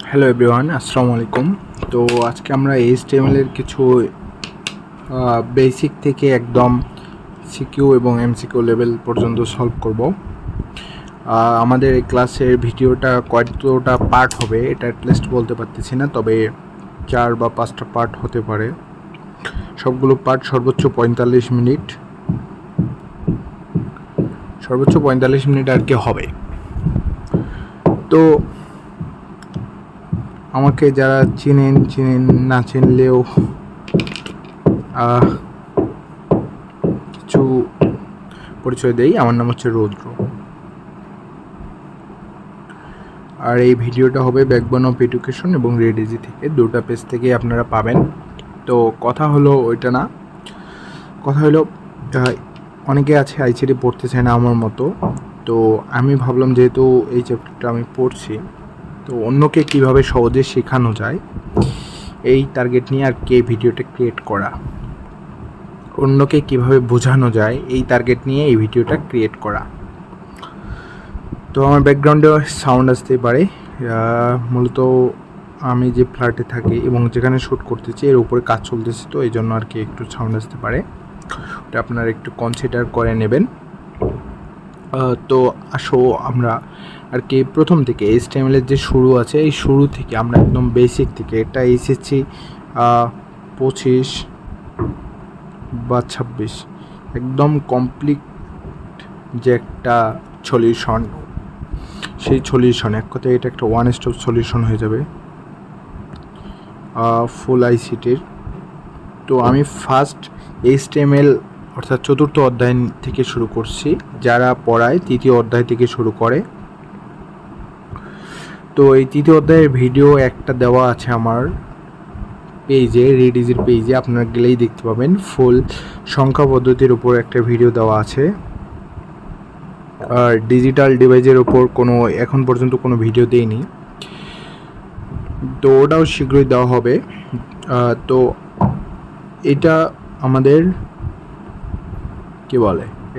Hello everyone, আসসালামু আলাইকুম। তো আজকে আমরা HTML এর কিছু বেসিক থেকে একদম সিকিউ এবং MCQ লেভেল পর্যন্ত সলভ করব। আমাদের এই ক্লাসের ভিডিওটা কয়টা পার্ট হবে এটা অ্যাটলিস্ট বলতে পারতেছি না, তবে 4 বা 5টা পার্ট হতে পারে। সবগুলো পার্ট সর্বোচ্চ 45 মিনিট আর কি হবে। তো আমাকে যারা চিনেন না চিনলেও কিছু পরিচয় দেই। আমার নাম হচ্ছে রৌদ্র, আর এই ভিডিওটা হবে ব্যাকবোন অফ এডুকেশন এবং রেডিজি থেকে, দুটো পেজ থেকে আপনারা পাবেন। তো কথা হলো ওইটা না, কথা হলো অনেকে আছে আইসিটি পড়তে চায় না আমার মতো। তো আমি ভাবলাম যেহেতু এই চ্যাপ্টারটা আমি পড়ছি, তো অন্যকে কিভাবে সহজে শেখানো যায় এই টার্গেট নিয়ে আর কি ভিডিওটা ক্রিয়েট করা, অন্যকে কিভাবে বোঝানো যায় এই টার্গেট নিয়ে এই ভিডিওটা ক্রিয়েট করা। তো আমার ব্যাকগ্রাউন্ডে সাউন্ড আসতে পারে, মূলত আমি যে ফ্ল্যাটে থাকি এবং যেখানে শ্যুট করতেছি এর উপরে কাজ চলতেছে, তো এই জন্য আর কি একটু সাউন্ড আসতে পারে, ওটা আপনারা একটু কনসিডার করে নেবেন। তো আসো আমরা আর কি প্রথম থেকে HTML এর যে শুরু আছে এই শুরু থেকে আমরা একদম বেসিক থেকে, এটা এসেছি 25 বা 26 একদম কমপ্লিট যে একটা সলিউশন, সেই সলিউশন এক কথায় এটা একটা ওয়ান স্টপ সলিউশন হয়ে যাবে ফুল আইসিটির। তো আমি ফার্স্ট HTML অর্থাৎ 4র্থ অধ্যায় থেকে শুরু করছি, যারা পড়ায় 3য় অধ্যায় থেকে শুরু করে। তো এই 3য় অধ্যায়ের ভিডিও একটা দেওয়া আছে আমার পেজে, রেডিজির পেজে, আপনারা গেলেই দেখতে পাবেন। ফুল সংখ্যা পদ্ধতির উপর একটা ভিডিও দেওয়া আছে, আর ডিজিটাল ডিভাইসের ওপর এখন পর্যন্ত কোনো ভিডিও দেইনি, তো ওটাও শীঘ্রই দেওয়া হবে। তো এটা আমাদের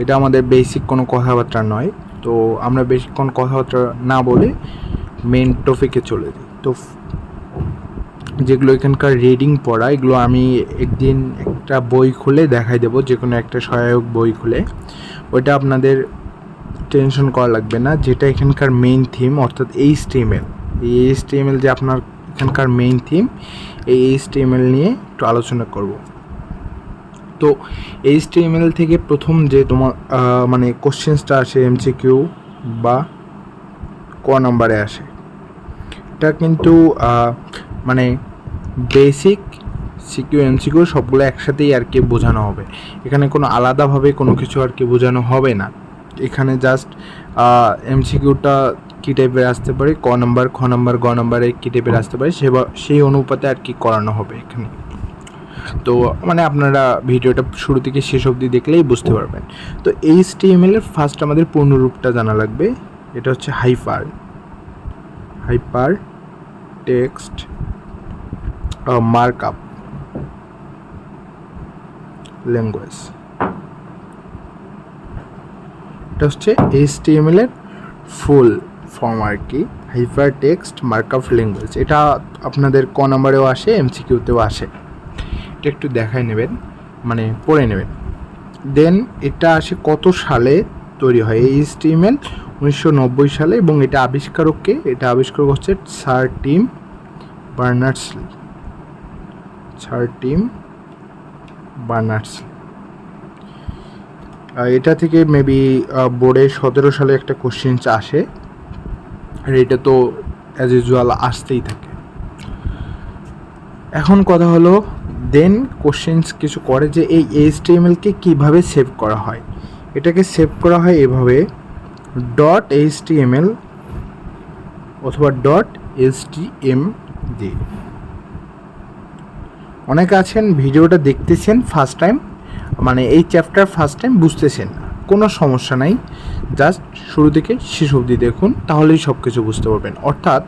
এটা আমাদের বেসিক কোনো কথাবার্তা নয়। তো আমরা বেসিক কোনো কথাবার্তা না বলে মেন টপিকে চলে যাই। তো যেগুলো এখানকার রিডিং পড়া, এগুলো আমি একদিন একটা বই খুলে দেখাই দেবো, যে কোনো একটা সহায়ক বই খুলে, ওইটা আপনাদের টেনশন করা লাগবে না। যেটা এখানকার মেইন থিম অর্থাৎ HTML, এই HTML যে আপনার এখানকার মেইন থিম, এই HTML নিয়ে একটু আলোচনা করব। তো HTML থেকে প্রথম যে তোমার মানে কোশ্চেন্সটা আসে MCQ বা ক নাম্বারে আসে, এটা কিন্তু মানে বেসিক সিকিউ MCQ সবগুলো একসাথেই আর কি বোঝানো হবে। এখানে কোনো আলাদাভাবে কোনো কিছু আর কি বোঝানো হবে না। এখানে জাস্ট MCQটা কী টাইপের আসতে পারে, ক নাম্বার, খ নাম্বার, গ নাম্বারে কী টাইপের আসতে পারে সেই অনুপাতে আর কি করানো হবে এখানে। তো মানে আপনারা ভিডিওটা শুরু থেকে শেষ অবধি দেখলেই বুঝতে পারবেন। তো HTML এর ফার্স্ট আমাদের পূর্ণরূপটা জানা লাগবে। এটা হচ্ছে হাইপার টেক্সট মার্কআপ ল্যাঙ্গুয়েজ। এটা হচ্ছে HTML এর ফুল ফর্ম আর কি, হাইপার টেক্সট মার্কআপ ল্যাঙ্গুয়েজ। এটা আপনাদের ক নাম্বারেও আসে, MCQতেও আসে। এটা একটু দেখায় নেবেন, মানে পড়ে নেবেন। দেন এটা আসে কত সালে তৈরি হয়, এই HTML 1990 সালে, এবং এটা আবিষ্কারক হচ্ছে স্যার টিম বার্নার্স-লি। এটা থেকে মেবি বোর্ডে 17 সালে একটা কোশ্চেন আসে, আর এটা তো অ্যাজ ইউজুয়াল আসতেই থাকে। এখন কথা হলো, দেন কোশ্চেন্স কিছু করে যে এই HTML-কে কীভাবে সেভ করা হয়। এটাকে সেভ করা হয় এভাবে, .html অথবা .htm দিয়ে। অনেকে আছেন ভিডিওটা দেখতেছেন ফার্স্ট টাইম, মানে এই চ্যাপ্টার ফার্স্ট টাইম বুঝতেছেন না, কোনো সমস্যা নাই, জাস্ট শুরু থেকে শেষ অবধি দেখুন, তাহলেই সব কিছু বুঝতে পারবেন। অর্থাৎ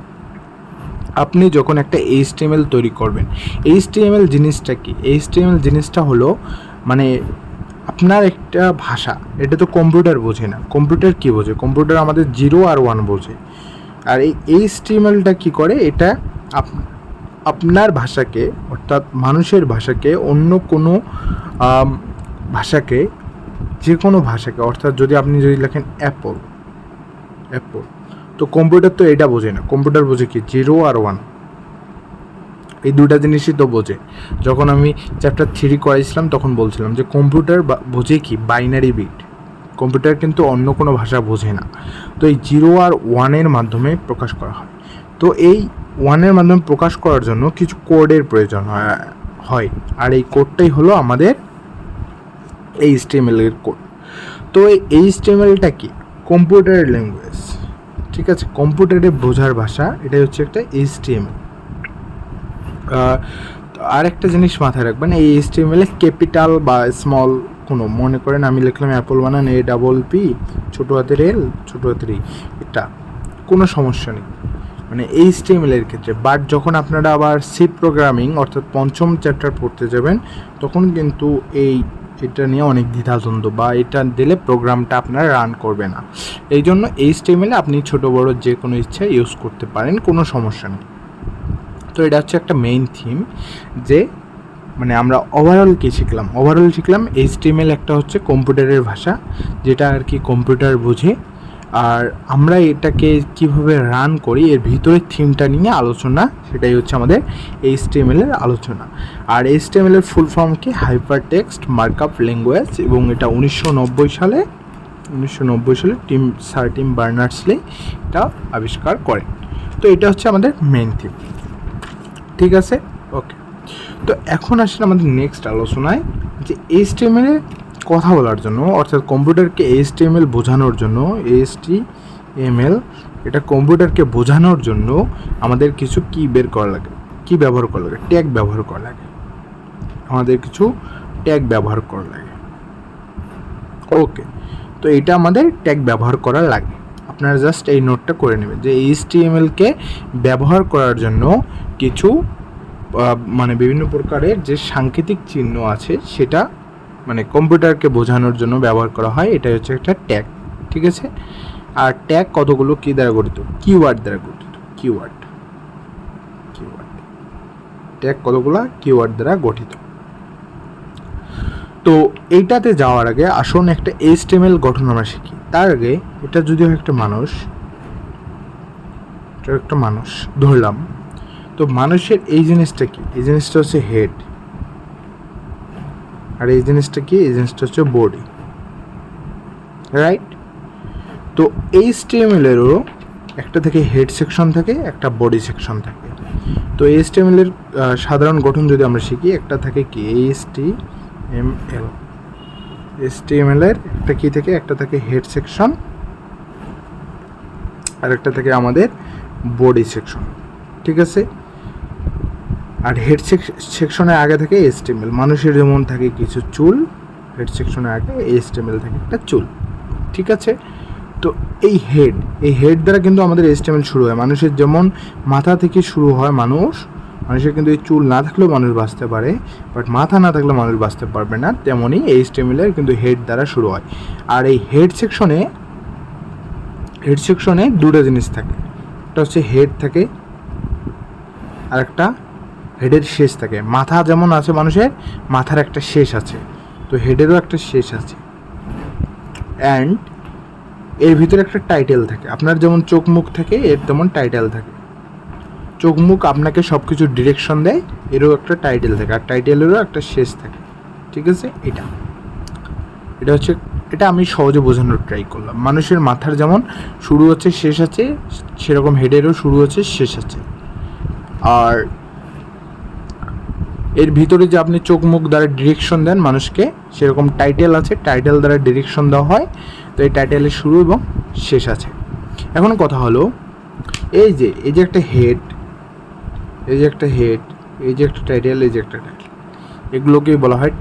আপনি যখন একটা HTML তৈরি করবেন, HTML জিনিসটা কি? HTML জিনিসটা হলো মানে আপনার একটা ভাষা। এটা তো কম্পিউটার বোঝে না। কম্পিউটার কী বোঝে? কম্পিউটার আমাদের 0 আর 1 বোঝে। আর এই HTML-টা কী করে, এটা আপনার ভাষাকে অর্থাৎ মানুষের ভাষাকে অন্য কোনো ভাষাকে, যে কোনো ভাষাকে, অর্থাৎ আপনি যদি লেখেন অ্যাপল, তো কম্পিউটার তো এটা বোঝে না। কম্পিউটার বোঝে কি 0 আর 1, এই দুটা জিনিসই তো বোঝে। যখন আমি চ্যাপ্টার 3 করাইছিলাম তখন বলছিলাম যে কম্পিউটার বোঝে কি বাইনারি বিট, কম্পিউটার কিন্তু অন্য কোনো ভাষা বোঝে না। তো এই 0 আর 1-এর মাধ্যমে প্রকাশ করা হয়। তো এই 1-এর মাধ্যমে প্রকাশ করার জন্য কিছু কোডের প্রয়োজন হয়, আর এই কোডটাই হলো আমাদের HTML-এর কোড। তো এই HTML-টা কি? কম্পিউটারের ল্যাঙ্গুয়েজ, ঠিক আছে, কম্পিউটারে বোঝার ভাষা, এটাই হচ্ছে একটা HTML। আর একটা জিনিস মাথায় রাখবেন, এই HTML-এ ক্যাপিটাল বা স্মল কোনো, মনে করেন আমি লিখলাম অ্যাপল বানান APP, ছোটো হাতের L ছোটো হাতের E, এটা কোনো সমস্যা নেই মানে HTML-এর ক্ষেত্রে। বাট যখন আপনারা আবার সি প্রোগ্রামিং অর্থাৎ পঞ্চম চ্যাপ্টার পড়তে যাবেন তখন কিন্তু এটা নিয়ে অনেক দ্বিধাদ্বন্দ্ব, বা এটা দিলে প্রোগ্রামটা আপনারা রান করবে না। এই জন্য HTML-এ আপনি ছোটো বড়ো যে কোনো ইচ্ছা ইউজ করতে পারেন, কোনো সমস্যা নেই। তো এটা হচ্ছে একটা মেইন থিম, যে মানে আমরা ওভারঅল কী শিখলাম? শিখলাম HTML একটা হচ্ছে কম্পিউটারের ভাষা, যেটা আর কি কম্পিউটার বোঝে, আর আমরা এটাকে কিভাবে রান করি এর ভিতরের থিমটা নিয়ে আলোচনা, সেটাই হচ্ছে আমাদের HTML-এর আলোচনা। আর HTML-এর ফুল ফর্ম কি? হাইপার টেক্সট মার্কআপ ল্যাঙ্গুয়েজ, এবং এটা 1990 সালে টিম বার্নার্স-লি এটা আবিষ্কার করেন। তো এটা হচ্ছে আমাদের মেইন থিম, ঠিক আছে, ওকে। তো এখন আসলে আমাদের নেক্সট আলোচনায় যে HTML-এ কথা বলার জন্য, অর্থাৎ কম্পিউটারকে HTML বোঝানোর জন্য, HTML এটা কম্পিউটারকে বোঝানোর জন্য আমাদের কিছু কি ব্যবহার করা লাগে? ট্যাগ ব্যবহার করা লাগে। আমাদের কিছু ট্যাগ ব্যবহার করা লাগে, ওকে। তো এটা আমাদের ট্যাগ ব্যবহার করা লাগে। আপনারা জাস্ট এই নোটটা করে নেবেন যে HTML-কে ব্যবহার করার জন্য কিছু মানে বিভিন্ন প্রকারের যে সাংকেতিক চিহ্ন আছে, সেটা মানে কম্পিউটারকে বোঝানোর জন্য ব্যবহার করা হয়। এটাই হচ্ছে একটা ট্যাগ, ঠিক আছে। আর ট্যাগ কতগুলো কী দ্বারা গঠিত? কিওয়ার্ড দ্বারা গঠিত। কিওয়ার্ড ট্যাগ কতগুলো? কিওয়ার্ড দ্বারা গঠিত। তো এইটাতে যাওয়ার আগে আসুন একটা HTML গঠন আমরা শিখি। তার আগে এটা যদিও একটা মানুষ ধরলাম, তো মানুষের এই জিনিসটা কি? এই জিনিসটা হচ্ছে হেড, আর এই জিনিসটা কি? এই জিনিসটা হচ্ছে বডি, রাইট? তো HTML-এরও একটা থেকে হেড সেকশন থাকে, একটা বডি সেকশন থাকে। তো HTML-এর সাধারণ গঠন যদি আমরা শিখি, একটা থাকে কি? HTML-এর একটা কি থাকে? একটা থাকে হেড সেকশন, আর একটা থাকে আমাদের বডি সেকশন, ঠিক আছে। আর হেড সেকশনের আগে থাকে HTML। মানুষের যেমন থাকে কিছু চুল, হেড সেকশনের আগে HTML থাকে একটা চুল, ঠিক আছে। তো এই হেড দ্বারা কিন্তু আমাদের HTML শুরু হয়। মানুষের যেমন মাথা থেকে শুরু হয় মানুষের কিন্তু এই চুল না থাকলেও মানুষ বাঁচতে পারে, বাট মাথা না থাকলে মানুষ বাঁচতে পারবে না। তেমনই HTML-এর কিন্তু হেড দ্বারা শুরু হয়। আর এই হেড সেকশনে দুটো জিনিস থাকে, একটা হচ্ছে হেড থাকে, আর একটা হেডের শেষ থাকে। মাথা যেমন আছে মানুষের, মাথার একটা শেষ আছে, তো হেডেরও একটা শেষ আছে। অ্যান্ড এর ভিতরে একটা টাইটেল থাকে। আপনার যেমন চোখ মুখ থাকে, এর তেমন টাইটেল থাকে। চোখ মুখ আপনাকে সব কিছু ডিরেকশন দেয়, এরও একটা টাইটেল থাকে, আর টাইটেলেরও একটা শেষ থাকে, ঠিক আছে। এটা আমি সহজে বোঝানোর ট্রাই করলাম। মানুষের মাথার যেমন শুরু হচ্ছে শেষ আছে, সেরকম হেডেরও শুরু হচ্ছে শেষ আছে। আর এর ভিতরে যে আপনি চোখ মুখ দ্বারা ডিরেকশন দেন মানুষকে, সেরকম টাইটেল আছে, টাইটেল দ্বারা ডিরেকশন দেওয়া হয়। তো এই টাইটেলের শুরু এবং শেষ আছে। এখন কথা হলো, এই যে একটা হেড, এই যে একটা টাইটেল, এই যে একটা টাইটেল, এগুলোকেই বলা হয়।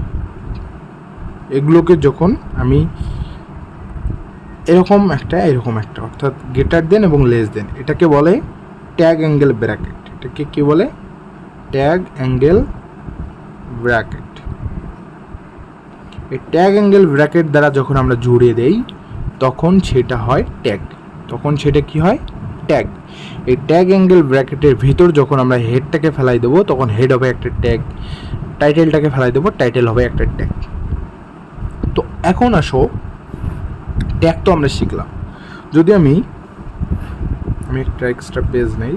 এগুলোকে যখন আমি এরকম একটা অর্থাৎ গ্রেটার দেন এবং লেস দেন, এটাকে বলে ট্যাগ অ্যাঙ্গেল ব্র্যাকেট। এটাকে কি বলে? Tag angle bracket. এই ট্যাগ অ্যাঙ্গেল ব্র্যাকেট দ্বারা যখন আমরা জুড়ে দেই, তখন সেটা হয় ট্যাগ। তখন সেটা কি হয়? ট্যাগ, এই ট্যাগ অ্যাঙ্গেল ব্র্যাকেটের ভিতর যখন আমরা হেডটাকে ফেলাই দেবো তখন হেড হবে একটা ট্যাগ, টাইটেলটাকে ফেলাই দেবো টাইটেল হবে একটা ট্যাগ। তো এখন আসো, ট্যাগ তো আমরা শিখলাম, যদি আমি একটা এক্সট্রা পেজ নেই,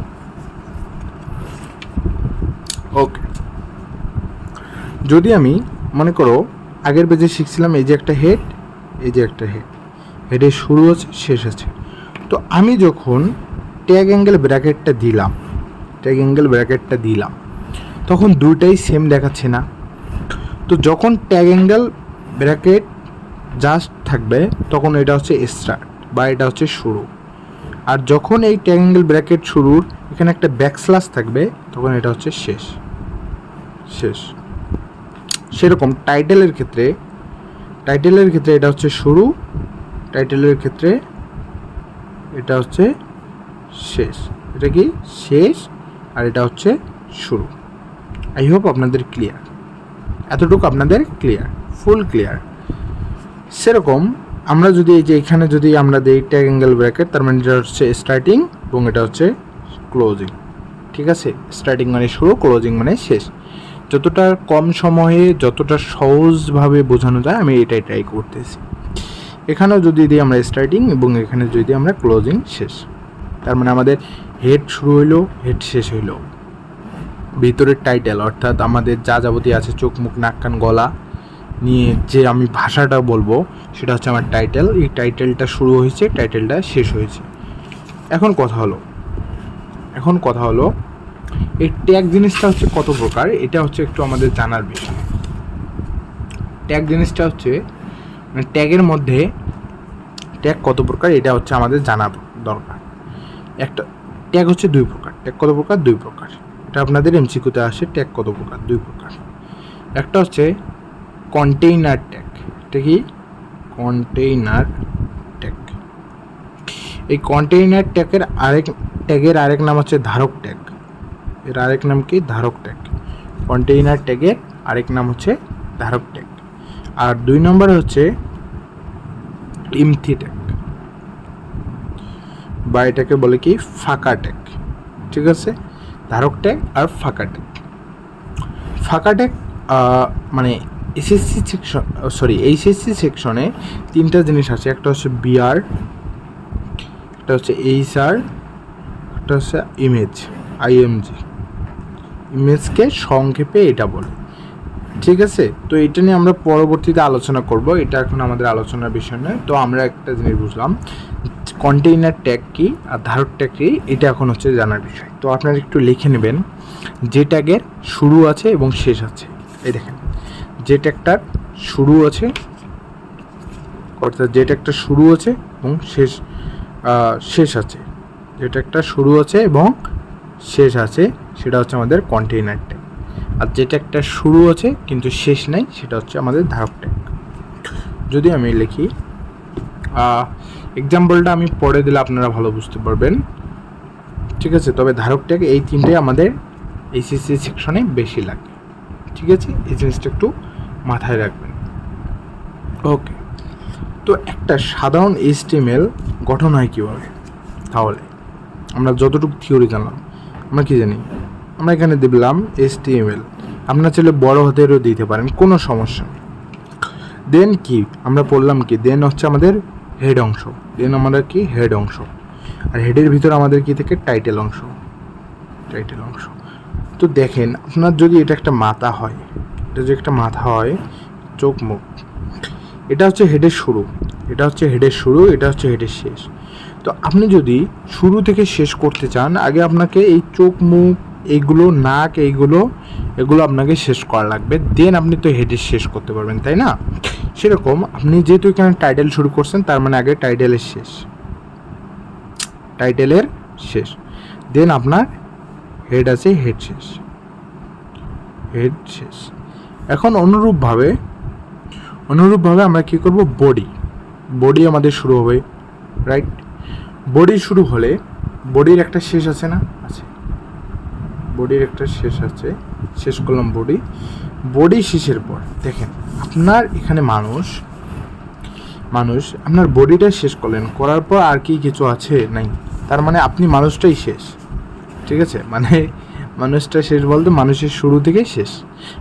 ওকে, যদি আমি মনে করো আগের পেজে শিখছিলাম এই যে একটা হেড, এই যে একটা হেড, হেডের শুরু আছে শেষ আছে। তো আমি যখন ট্যাগ অ্যাঙ্গেল ব্র্যাকেটটা দিলাম তখন দুইটাই সেম দেখাচ্ছে না। তো যখন ট্যাগ অ্যাঙ্গেল ব্র্যাকেট জাস্ট থাকবে তখন এটা হচ্ছে স্টার্ট বা এটা হচ্ছে শুরু, আর যখন এই ট্যাগ অ্যাঙ্গেল ব্র্যাকেট শুরুর এখানে একটা ব্যাকস্ল্যাশ থাকবে তখন এটা হচ্ছে শেষ। সেরকম টাইটেলের ক্ষেত্রে এটা হচ্ছে শুরু, টাইটেলের ক্ষেত্রে এটা হচ্ছে শেষ। এটা কি শেষ আর এটা হচ্ছে শুরু। আই হোপ আপনাদের ক্লিয়ার, এতটুকু আপনাদের ক্লিয়ার, ফুল ক্লিয়ার। সেরকম আমরা যদি এই যে এখানে যদি আমরা দিই ট্যাগ অ্যাঙ্গেল ব্র্যাকেট, তার মানে এটা হচ্ছে স্টার্টিং এবং এটা হচ্ছে ক্লোজিং। ঠিক আছে, স্টার্টিং মানে শুরু, ক্লোজিং মানে শেষ। যতটা কম সময়ে যতটা সহজভাবে বোঝানো যায় আমি এটাই ট্রাই করতেছি। এখানেও যদি দিই আমরা স্টার্টিং এবং এখানে যদি আমরা ক্লোজিং শেষ, তার মানে আমাদের হেড শুরু হইলো, হেড শেষ হইলো। ভিতরের টাইটেল অর্থাৎ আমাদের যা যাবতীয় আছে চোখ মুখ নাক কান গলা নিয়ে যে আমি ভাষাটা বলবো সেটা হচ্ছে আমার টাইটেল। এই টাইটেলটা শুরু হয়েছে, টাইটেলটা শেষ হয়েছে। এখন কথা হলো এই ট্যাগ জিনিসটা হচ্ছে কত প্রকার, এটা হচ্ছে একটু আমাদের জানার বিষয়। ট্যাগ জিনিসটা হচ্ছে মানে ট্যাগের মধ্যে ট্যাগ কত প্রকার এটা হচ্ছে আমাদের জানা দরকার। একটা ট্যাগ হচ্ছে দুই প্রকার। ট্যাগ কত প্রকার? দুই প্রকার। এটা আপনাদের এমসিকিউতে আসে, ট্যাগ কত প্রকার? দুই প্রকার। একটা হচ্ছে কন্টেইনার ট্যাগ। এটা কি? Container tag. এই কন্টেইনার ট্যাগের আরেক নাম হচ্ছে ধারক ট্যাগ। এর আরেক নাম কি? ধারক ট্যাগ। কন্টেইনার ট্যাগের আরেক নাম হচ্ছে ধারক ট্যাগ। আর দুই নম্বর হচ্ছে এমটি ট্যাগ, বা এটাকে বলে কি ফাঁকা ট্যাগ। ঠিক আছে, ধারক ট্যাগ আর ফাঁকা ট্যাগ। ফাঁকা ট্যাগ মানে এইচএসসি সেকশনে তিনটা জিনিস আছে। একটা হচ্ছে বিআর, একটা হচ্ছে এইচআর, একটা হচ্ছে ইমেজ, আইএমজি। ইমেজকে সংক্ষেপে এটা বলে। ঠিক আছে, তো এটা নিয়ে আমরা পরবর্তীতে আলোচনা করব, এটা এখন আমাদের আলোচনার বিষয় নয়। তো আমরা একটা জিনিস বুঝলাম, কন্টেইনার ট্যাগ কি আর ধারক ট্যাগ কি, এটা এখন হচ্ছে জানার বিষয়। তো আপনারা একটু লিখে নেবেন যে ট্যাগের শুরু আছে এবং শেষ আছে। এই দেখেন, যে ট্যাগটার শুরু আছে, অর্থাৎ যে ট্যাগটা শুরু আছে এবং শেষ আছে, যে ট্যাগটা শুরু আছে এবং শেষ আছে সেটা হচ্ছে আমাদের কন্টেইনার ট্যাগ। আর যেটা একটা শুরু আছে কিন্তু শেষ নাই সেটা হচ্ছে আমাদের ধারক ট্যাগ। যদি আমি লিখি এক্সাম্পলটা আমি পড়ে দিলে আপনারা ভালো বুঝতে পারবেন। ঠিক আছে, তবে ধারক ট্যাগ এই তিনটে আমাদের এইচএসসি সেকশনে বেশি লাগে। ঠিক আছে, এই জিনিসটা একটু মাথায় রাখবেন। ওকে, তো একটা সাধারণ এইচটিএমএল গঠন হয় কীভাবে? তাহলে আমরা যতটুকু থিওরি জানলাম, আমরা কি জানি? আমরা এখানে দিলাম এইচটিএমএল, আপনারা চাইলে বড় হাতেরও দিতে পারেন, কোনো সমস্যা নেই। দেন কি আমরা পড়লাম কি? দেন হচ্ছে আমাদের হেড অংশ। দেন আমাদের কি? হেড অংশ। আর হেডের ভিতরে আমাদের কি থেকে? টাইটেল অংশ। তো দেখেন, আপনার যদি এটা একটা মাথা হয়, এটা যদি একটা মাথা হয়, চোখ মুখ, এটা হচ্ছে হেডের শুরু, এটা হচ্ছে হেডের শেষ। তো আপনি যদি শুরু থেকে শেষ করতে চান, আগে আপনাকে এই চোখ মুখ এইগুলো, নাক এগুলো আপনাকে শেষ করা লাগবে। দেন আপনি তো হেডের শেষ করতে পারবেন, তাই না? সেরকম আপনি যেহেতু এখানে টাইটেল শুরু করছেন, তার মানে আগে টাইটেলের শেষ, দেন আপনার হেড আছে, হেড শেষ। এখন অনুরূপভাবে আমরা কি করব? বডি আমাদের শুরু হবে, রাইট? বডি শুরু হলে বডির একটা শেষ আছে না? আছে, বডির একটা শেষ আছে, শেষ করলাম বডি শেষের পর দেখেন আপনার এখানে মানুষ আপনার বডিটা শেষ করলেন, করার পর আর কি কিছু আছে? নাই। তার মানে আপনি মানুষটাই শেষ, ঠিক আছে? মানে মানুষটা শেষ বলতে মানুষের শুরু থেকেই শেষ।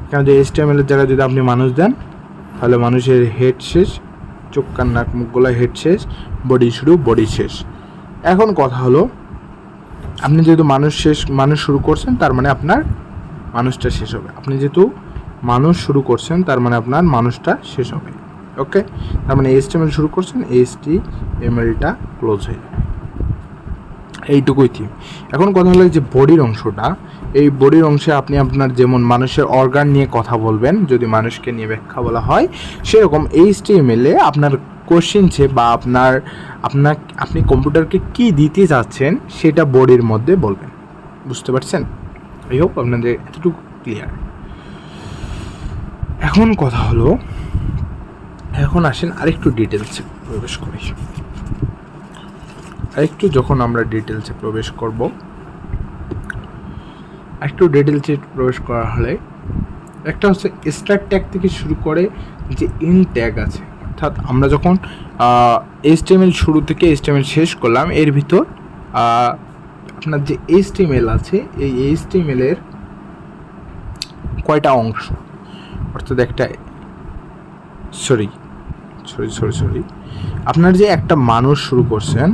কারণ যে HTML এর জায়গায় যদি আপনি মানুষ দেন তাহলে মানুষের হেড শেষ, চোখ কান নাক মুখ গলা হেড শেষ, বডি শুরু বডি শেষ। এখন কথা হলো, আপনি যেহেতু মানুষ শুরু করছেন তার মানে আপনার মানুষটা শেষ হবে। আপনি যেহেতু মানুষ শুরু করছেন তার মানে আপনার মানুষটা শেষ হবে। ওকে, তার মানে HTML শুরু করছেন, HTMLটা ক্লোজ হয়ে যাবে। এইটুকুই থিম। এখন কথা হলো যে বডির অংশটা, এই বডির অংশে আপনি আপনার যেমন মানুষের অর্গান নিয়ে কথা বলবেন, যদি মানুষকে নিয়ে ব্যাখ্যা বলা হয়, সেরকম HTML এ আপনার কোশ্চেনছে বা আপনি কম্পিউটারকে কি দিতে চাচ্ছেন সেটা বডির মধ্যে বলবেন। বুঝতে পারছেন? আই হোপ আপনাদের এতটুকু ক্লিয়ার। এখন কথা হলো, এখন আসেন আরেকটু ডিটেলসে প্রবেশ করি। আরেকটু যখন আমরা ডিটেলসে প্রবেশ করব, একটু ডিটেলসে প্রবেশ করা হলে একটা হচ্ছে স্টার্ট ট্যাগ থেকে শুরু করে যে ইন ট্যাগ আছে, অর্থাৎ আমরা যখন HTML শুরু থেকে HTML শেষ করলাম, এর ভিতর আপনার যে HTML আছে, এই HTML এর কয়টা অংশ, অর্থাৎ একটা সরি আপনার যে একটা মানুষ শুরু করছেন,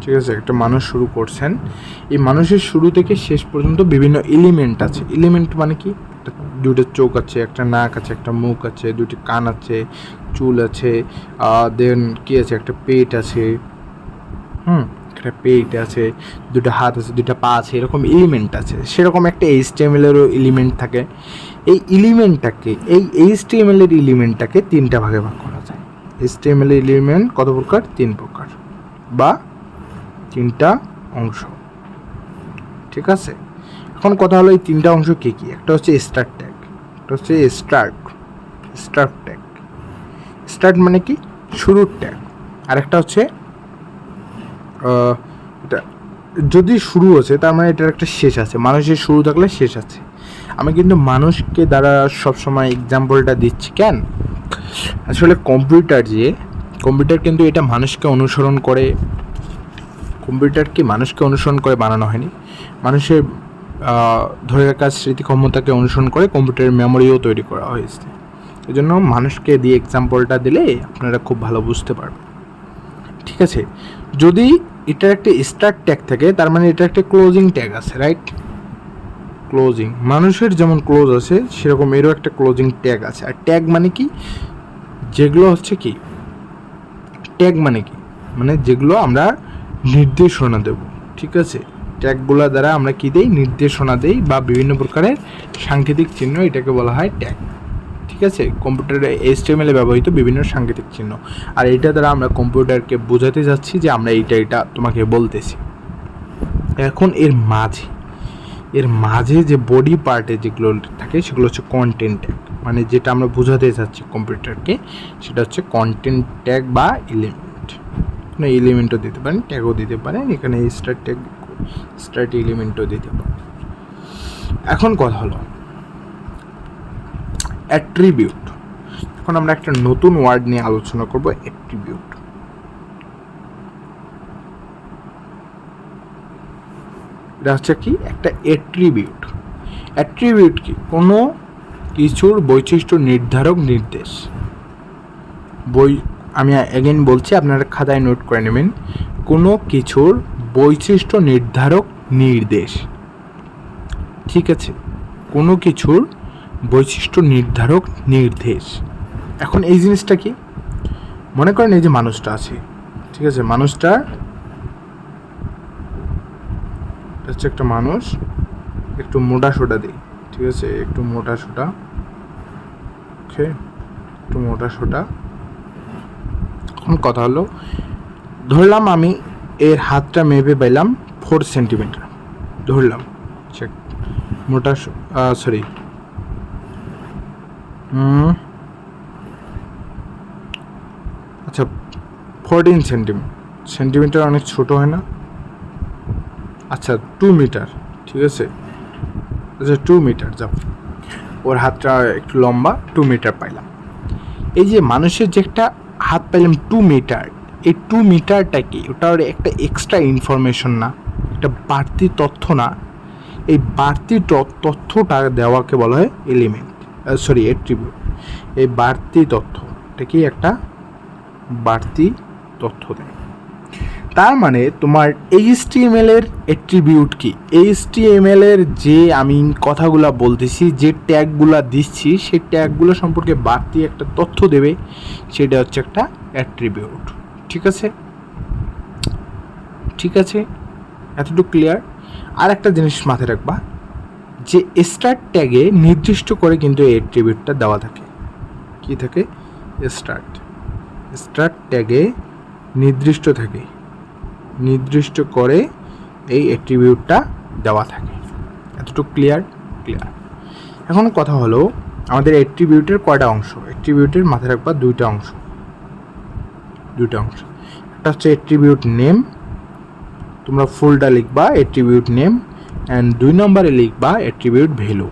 ঠিক আছে, একটা মানুষ শুরু করছেন, এই মানুষের শুরু থেকে শেষ পর্যন্ত বিভিন্ন এলিমেন্ট আছে। এলিমেন্ট মানে কি? দুটো চোখ আছে, একটা নাক আছে, একটা মুখ আছে, দুটি কান আছে, চুল আছে, দেন কি আছে, একটা পেট আছে, একটা পেট আছে, দুটো হাত আছে, দুটো পা আছে, এরকম এলিমেন্ট আছে। সেরকম একটা HTML এরও এলিমেন্ট থাকে। এই HTML এর এলিমেন্টটাকে তিনটা ভাগে ভাগ করা যায়। HTML এর এলিমেন্ট কত প্রকার? 3 প্রকার বা 3টা অংশ, ঠিক আছে? এখন কথা হলো এই 3টা অংশ কী কী? একটা হচ্ছে স্টার্ট ট্যাগ, একটা হচ্ছে স্টার্ট ট্যাগ। স্টার্ট মানে কি? শুরুর ট্যাগ। আর একটা হচ্ছে এটা যদি শুরু আছে তার মানে এটার একটা শেষ আছে, মানুষের শুরু থাকলে শেষ আছে। আমি কিন্তু মানুষকে দ্বারা সবসময় এক্সাম্পলটা দিচ্ছি কেন? আসলে কম্পিউটার কিন্তু এটা মানুষকে অনুসরণ করে। কম্পিউটার কি মানুষকে অনুসরণ করে বানানো হয়নি? মানুষের ধরে রাখার স্মৃতি ক্ষমতাকে অনুসরণ করে কম্পিউটারের মেমোরিও তৈরি করা হয়েছে। এই জন্য মানুষকে দিয়ে এক্সাম্পলটা দিলে আপনারা খুব ভালো বুঝতে পারবেন, ঠিক আছে? যদি এটার একটা স্টার্ট ট্যাগ থাকে তার মানে এটা একটা ক্লোজিং ট্যাগ আছে, রাইট? ক্লোজিং, মানুষের যেমন ক্লোজ আছে সেরকম এরও একটা ক্লোজিং ট্যাগ আছে। আর ট্যাগ মানে কি? যেগুলো হচ্ছে কি ট্যাগ মানে কি? মানে যেগুলো আমরা নির্দেশনা দেব, ঠিক আছে? ট্যাগগুলো দ্বারা আমরা কি দেই? নির্দেশনা দেই বা বিভিন্ন প্রকারের সাংকেতিক চিহ্ন, এটাকে বলা হয় ট্যাগ, ঠিক আছে? কম্পিউটারে HTML এ ব্যবহৃত বিভিন্ন সাংকেতিক চিহ্ন। আর এটা দ্বারা আমরা কম্পিউটারকে বোঝাতে যাচ্ছি যে আমরা এটা তোমাকে বলতেছি। এখন এর মাঝে যে বডি পার্টে যেগুলো থাকে সেগুলো হচ্ছে কন্টেন্ট ট্যাগ, মানে যেটা আমরা বোঝাতে চাচ্ছি কম্পিউটারকে সেটা হচ্ছে কন্টেন্ট ট্যাগ বা এলিমেন্ট। এলিমেন্টও দিতে পারেন, ট্যাগও দিতে পারেন, এখানে স্টার্ট এলিমেন্টও দিতে পারেন। এখন কথা হলো অ্যাট্রিবিউট। এখন আমরা একটা নতুন ওয়ার্ড নিয়ে আলোচনা করব, অ্যাট্রিবিউট। এটা হচ্ছে কি? একটা অ্যাট্রিবিউট। অ্যাট্রিবিউট কি? কোনো কিছুর বৈশিষ্ট্য নির্ধারক নির্দেশ। আমি এগেন বলছি, আপনারা খাতায় নোট করে নেবেন। কোনো কিছুর বৈশিষ্ট্য নির্ধারক নির্দেশ, ঠিক আছে? কোনো কিছুর বৈশিষ্ট্য নির্ধারক নির্দেশ। এখন এই জিনিসটা কি? মনে করেন এই যে মানুষটা আছে, ঠিক আছে? মানুষটা হচ্ছে একটা মানুষ, একটু মোটা সোটা দিই, ঠিক আছে? একটু মোটা সোটা, ওকে, একটু মোটা সোটা। এখন কথা হলো, ধরলাম আমি এর হাতটা মেপে পাইলাম 4 সেন্টিমিটার, ধরলাম মোটা, সরি, আচ্ছা 14 সেন্টিমিটার অনেক ছোট হয় না? আচ্ছা 2 মিটার, ঠিক আছে? আচ্ছা 2 মিটার যাও, ওর হাতটা একটু লম্বা, 2 মিটার পাইলাম। এই যে মানুষের যে একটা হাত পাইলাম 2 মিটার, এই 2 মিটারটা কি, ওটার একটা এক্সট্রা ইনফরমেশন না, একটা বাড়তি তথ্য না, এই বাড়তি তথ্যটা দেওয়াকে বলা হয় এলিমেন্ট, অ্যাট্রিবিউট। এই বাড়তি তথ্য, এটা কি একটা বাড়তি তথ্য দেয়। তার মানে তোমার HTML এর অ্যাট্রিবিউট কি, HTML এর যে আমি কথাগুলো বলতেছি, যে ট্যাগগুলো দিচ্ছি, সেই ট্যাগগুলো সম্পর্কে বাড়তি একটা তথ্য দেবে, সেটা হচ্ছে একটা অ্যাট্রিবিউট। ঠিক আছে, ঠিক আছে, এতটুকু ক্লিয়ার। আর একটা জিনিস মাথায় রাখবা, যে স্টার্ট ট্যাগে নির্দিষ্ট করে কিন্তু এই অ্যাট্রিবিউটটা দেওয়া থাকে। কি থাকে? স্টার্ট ট্যাগে নির্দিষ্ট করে এই অ্যাট্রিবিউটটা দেওয়া থাকে। এতটুকু ক্লিয়ার? এখন কথা হলো, আমাদের অ্যাট্রিবিউটের কয়টা অংশ? অ্যাট্রিবিউটের মাথায় রাখবা দুইটা অংশ। একটা হচ্ছে অ্যাট্রিবিউট নেম, তোমরা ফুলটা লিখবা অ্যাট্রিবিউট নেম, অ্যান্ড 2 নম্বরে লিখবা অ্যাট্রিবিউট ভ্যালু।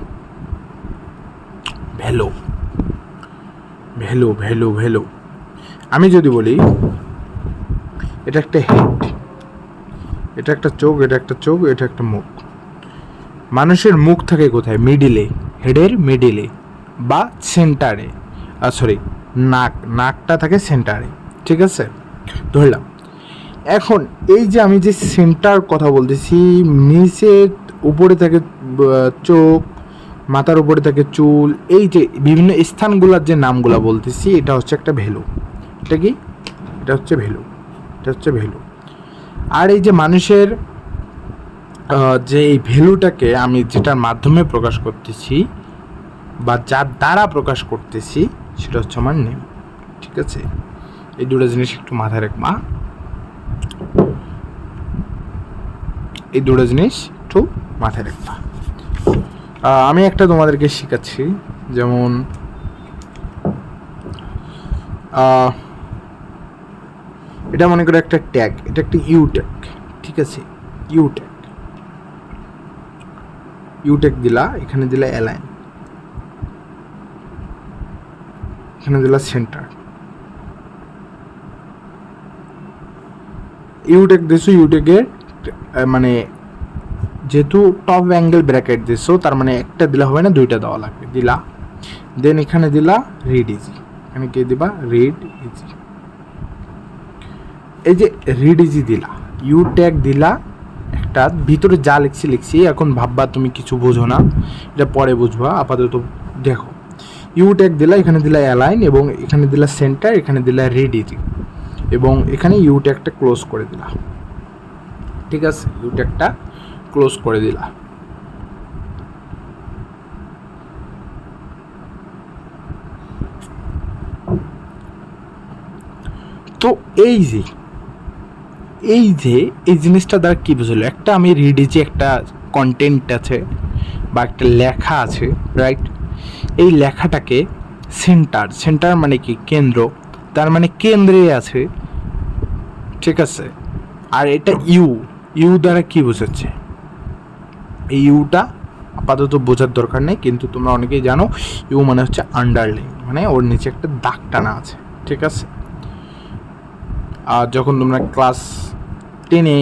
আমি যদি বলি এটা একটা হেড, এটা একটা চোখ, এটা একটা চোখ, এটা একটা মুখ। মানুষের মুখ থাকে কোথায়? মিডিলে, হেডের মিডিলে বা সেন্টারে, নাকটা থাকে সেন্টারে। ঠিক আছে, ধরলাম। এখন এই যে আমি যে সেন্টার কথা বলতেছি, নিচে উপরে থাকে চোখ, মাথার উপরে থাকে চুল, এই যে বিভিন্ন স্থানগুলোর যে নামগুলো বলতেছি, এটা হচ্ছে একটা ভ্যালু। এটা কি? এটা হচ্ছে ভ্যালু। আর এই যে মানুষের যে এই ভ্যালুটাকে আমি যেটার মাধ্যমে প্রকাশ করতেছি বা যার দ্বারা প্রকাশ করতেছি, সেটা হচ্ছে আমার নেম। ঠিক আছে, এই দুটো জিনিস একটু মাথায় রাখবা। আমি একটা তোমাদেরকে শেখাচ্ছি, যেমন এটা মনে করো একটা ট্যাগ, এটা একটা ইউ ট্যাগ। ঠিক আছে, ইউ ট্যাগ দিলা, এখানে দিলা অ্যালাইন, এখানে দিলা সেন্টার। ইউ ট্যাগ দিছো, ইউ ট্যাগের মানে যেহেতু টপ অ্যাঙ্গেল ব্র্যাকেট দিছো, তার মানে একটা দিলা হবে না, দুইটা দেওয়া লাগবে। দিলা, দেন এখানে দিলা রিড ইজি, এখানে কে দিবা? Read easy. এই যে রিড ইজি দিলা, ইউ ট্যাগ দিলা একটা, ভিতরে যা লিখছি, এখন ভাববা তুমি কিছু বোঝো না, এটা পরে বুঝবা, আপাতত দেখো। ইউ ট্যাগ দিলা, এখানে দিলা অ্যালাইন, এবং এখানে দিলা সেন্টার, এখানে দিলা রিড ইজি, এবং এখানে ইউ ট্যাগটা ক্লোজ করে দিলা। ঠিক আছে, ইউ ট্যাগটা ক্লোজ করে দিলা। তো এই জিনিসটা দ্বারা কি বুঝলো? একটা আমি রিডিজি একটা কন্টেন্ট আছে বা একটা লেখা আছে, রাইট? এই লেখাটাকে সেন্টার মানে কি? কেন্দ্র, তার মানে কেন্দ্রে আছে। ঠিক আছে, আর এটা ইউ দ্বারা কি বোঝাচ্ছে? এই ইউটা আপাতত বোঝার দরকার নেই, কিন্তু তোমরা অনেকেই জানো ইউ মানে হচ্ছে আন্ডারলাইন, মানে ওর নিচে একটা দাগ টানা আছে। ঠিক আছে, আর যখন তোমরা ক্লাস 10-এ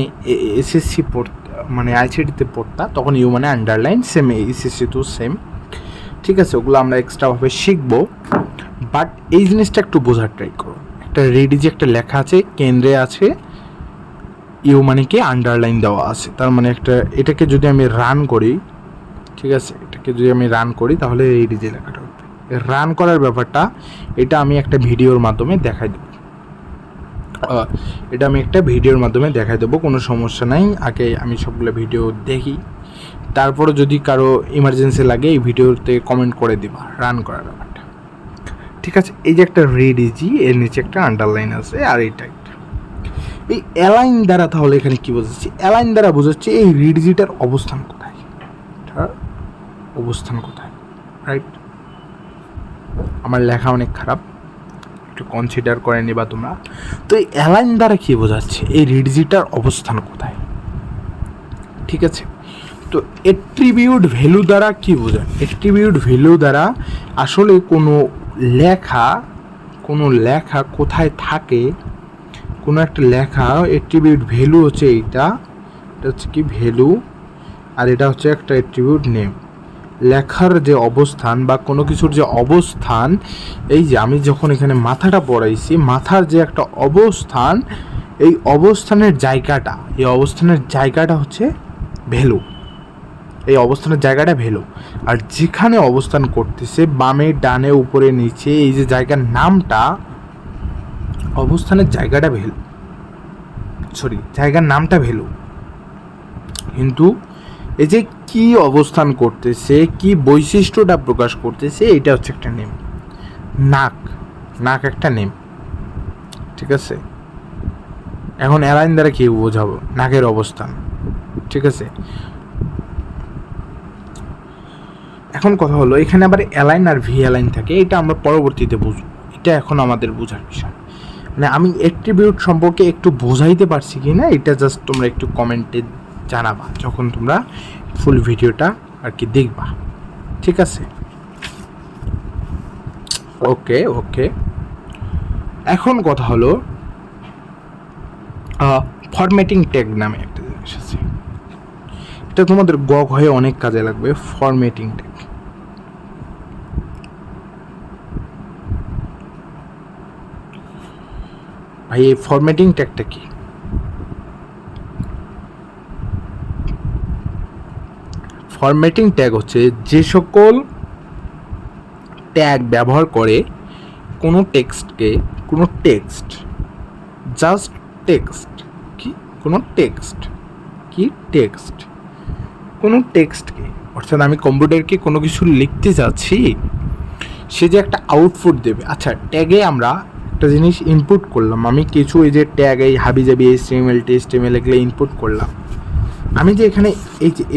এসএসসি মানে আইসিটিতে পড়তা, তখন ইউ মানে underline, same SSC to same. ঠিক আছে, ওগুলো আমরা এক্সট্রাভাবে শিখবো, বাট এই জিনিসটা একটু বোঝার ট্রাই করো। একটা রেডি যে একটা লেখা আছে, কেন্দ্রে আছে, ইউ মানে কি? আন্ডারলাইন দেওয়া আছে, তার মানে একটা, এটাকে যদি আমি রান করি, ঠিক আছে, তাহলে এই যে লেখাটা হবে। রান করার ব্যাপারটা, এটা আমি একটা ভিডিওর মাধ্যমে দেখাই দেবো, কোনো সমস্যা নাই। আগে আমি সবগুলো ভিডিও দেখি, তারপরে যদি কারো ইমার্জেন্সি লাগে এই ভিডিওতে কমেন্ট করে দিবা রান করার ব্যাপারটা। ঠিক আছে, এই যে একটা রেড ইজি, এর নিচে একটা আন্ডারলাইন আছে, আর এইটা এই অ্যালাইন দ্বারা, তাহলে এখানে কি বোঝাচ্ছি? অ্যালাইন দ্বারা বোঝাচ্ছে এই রিড ইজিটার অবস্থান কোথায়, রাইট? আমার লেখা অনেক খারাপ, একটু কনসিডার করে নিবা তোমরা। তো এই অ্যালাইন দ্বারা কি বোঝাচ্ছে? এই রিডজিটার অবস্থান কোথায়। ঠিক আছে, তো অ্যাট্রিবিউট ভ্যালু দ্বারা কি বোঝায়? অ্যাট্রিবিউট ভ্যালু দ্বারা আসলে কোনো লেখা কোথায় থাকে, কোনো একটা লেখা অ্যাট্রিবিউট ভ্যালু হচ্ছে এটা হচ্ছে কি ভ্যালু, আর এটা হচ্ছে একটা অ্যাট্রিবিউট নেম। লেখার যে অবস্থান বা কোনো কিছুর যে অবস্থান, এই যে আমি যখন এখানে মাথাটা পড়াইছি, মাথার যে একটা অবস্থান, এই অবস্থানের জায়গাটা হচ্ছে ভ্যালু। এই অবস্থানের জায়গাটা ভ্যালু। আর যেখানে অবস্থান করতেছে বামে ডানে উপরে নিচে, এই যে জায়গার নামটা, অবস্থানের জায়গাটা ভ্যালু, জায়গার নামটা ভ্যালু। কিন্তু এই যে কি অবস্থান করতেছে, কি বৈশিষ্ট্যটা প্রকাশ করতেছে, এটা হচ্ছে একটা নেম। নাক একটা নেম, ঠিক আছে। এখন অ্যালাইন দ্বারা কি বোঝাবো? নাকের অবস্থান, ঠিক আছে। এখন কথা হলো এখানে আবার অ্যালাইন আর ভি অ্যালাইন থাকে, এটা আমরা পরবর্তীতে বুঝবো, এটা এখন আমাদের বোঝার বিষয়। মানে আমি অ্যাট্রিবিউট সম্পর্কে একটু বোঝাইতে পারছি কি না, এটা জাস্ট তোমরা একটু কমেন্টে জানাবা যখন তোমরা ফুল ভিডিওটা আর কি দেখবা, ঠিক আছে। ওকে এখন কথা হলো ফরম্যাটিং ট্যাগ নামে একটা জিনিস আছে, এটা তোমাদের হয়ে অনেক কাজে লাগবে। ফরম্যাটিং ট্যাগ, ভাই এই ফরম্যাটিং ট্যাগটা কি? ফরম্যাটিং ট্যাগ হচ্ছে যে সকল ট্যাগ ব্যবহার করে কোনো টেক্সটকে, কোনো টেক্সট, জাস্ট টেক্সট, কি কোনো টেক্সট, কি টেক্সট, কোনো টেক্সটকে, অর্থাৎ আমি কম্পিউটারকে কোনো কিছু লিখতে যাচ্ছি, সে যে একটা আউটপুট দেবে। আচ্ছা, ট্যাগে আমরা একটা জিনিস ইনপুট করলাম, আমি কিছু এই যে ট্যাগ, এই হাবিজাবি HTML টেস্টএমএল এগুলো ইনপুট করলাম, আমি যে এখানে